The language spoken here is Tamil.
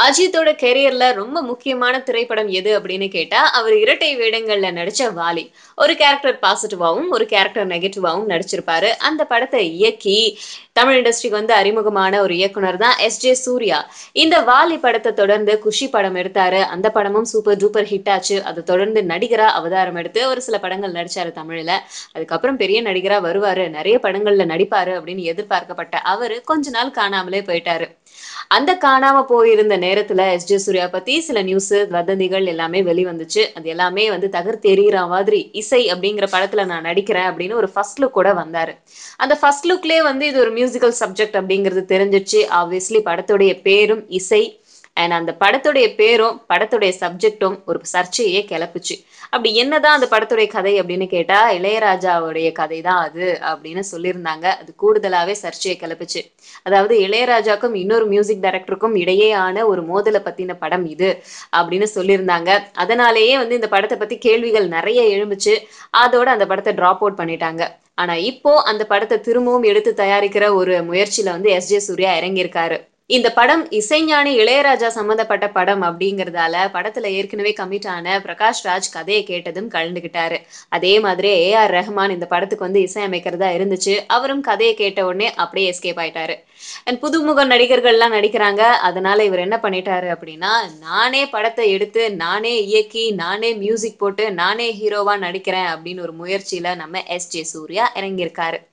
அஜித்தோட கெரியர்ல ரொம்ப முக்கியமான திரைப்படம் எது அப்படின்னு கேட்டா, அவர் இரட்டை வேடங்கள்ல நடிச்ச வாலி. ஒரு கேரக்டர் பாசிட்டிவாவும், ஒரு கேரக்டர் நெகட்டிவாவும் நடிச்சிருப்பாரு. அந்த படத்த இயக்கி, தமிழ் இண்டஸ்ட்ரிக்கு வந்து அறிமுகமான ஒரு இயக்குனர் தான் எஸ்.ஜே. சூர்யா. இந்த வாலி படத்த தொடர்ந்து குஷி படம் எடுத்தாரு. அந்த படமும் சூப்பர் டூப்பர் ஹிட் ஆச்சு. அத தொடர்ந்து நடிகரா அவதாரம் எடுத்து ஒரு சில படங்கள் நடிச்சாரு தமிழ்ல. அதுக்கப்புறம் பெரிய நடிகரா வருவாரு, நெறைய படங்கள்ல நடிப்பாரு அப்படின்னு எதிர்பார்க்கப்பட்ட அவரு கொஞ்ச நாள் காணாமலே போயிட்டாரு. அந்த காணாம போயிருந்த நேரத்துல எஸ்.ஜே. சூர்யா பத்தி சில நியூஸு, வதந்திகள் எல்லாமே வெளிவந்துச்சு. அது எல்லாமே வந்து தகர்த்தெறியிற மாதிரி, "இசை" அப்படிங்கிற படத்துல நான் நடிக்கிறேன் அப்படின்னு ஒரு ஃபர்ஸ்ட் லுக்கோட வந்தாரு. அந்த ஃபர்ஸ்ட் லுக்லயே வந்து இது ஒரு மியூசிக்கல் சப்ஜெக்ட் அப்படிங்கிறது தெரிஞ்சிருச்சு. ஆப்வியஸ்லி படத்துடைய பேரும் "இசை". அந்த படத்துடைய பேரும், படத்துடைய சப்ஜெக்டும் ஒரு சர்ச்சையே கெளப்புச்சு. அப்படி என்னதான் அந்த படத்துடைய கதை அப்படின்னு கேட்டா, இளையராஜாவுடைய கதை தான் அது அப்படின்னு சொல்லியிருந்தாங்க. அது கூடுதலாவே சர்ச்சைய கெளப்புச்சு. அதாவது இளையராஜாக்கும் இன்னொரு மியூசிக் டைரக்டருக்கும் இடையேயான ஒரு மோதல பத்தின படம் இது அப்படின்னு சொல்லியிருந்தாங்க. அதனாலேயே வந்து இந்த படத்த பத்தி கேள்விகள் நெறைய எழும்புச்சு. அதோட அந்த படத்த டிராப் அவுட் பண்ணிட்டாங்க. ஆனா இப்போ அந்த படத்த திரும்பவும் எடுத்து தயாரிக்கிற ஒரு முயற்சியில வந்து எஸ்.ஜே. சூர்யா இறங்கியிருக்காரு. இந்த படம் இசைஞானி இளையராஜா சம்மந்தப்பட்ட படம் அப்படிங்கிறதால, படத்துல ஏற்கனவே கமிட் ஆன பிரகாஷ் ராஜ் கதைய கேட்டதும் கலந்துக்கிட்டாரு. அதே மாதிரி ஏ.ஆர். ரஹ்மான் இந்த படத்துக்கு வந்து இசையமைக்கிறதா இருந்துச்சு. அவரும் கதைய கேட்ட உடனே அப்படியே எஸ்கேப் ஆயிட்டாரு. புதுமுக நடிகர்கள்லாம் நடிக்கிறாங்க. அதனால இவரு என்ன பண்ணிட்டாரு அப்படின்னா, நானே படத்த எடுத்து, நானே இயக்கி, நானே மியூசிக் போட்டு, நானே ஹீரோவா நடிக்கிறேன் அப்படின்னு ஒரு முயற்சியில நம்ம எஸ்.ஜே. சூர்யா இறங்கியிருக்காரு.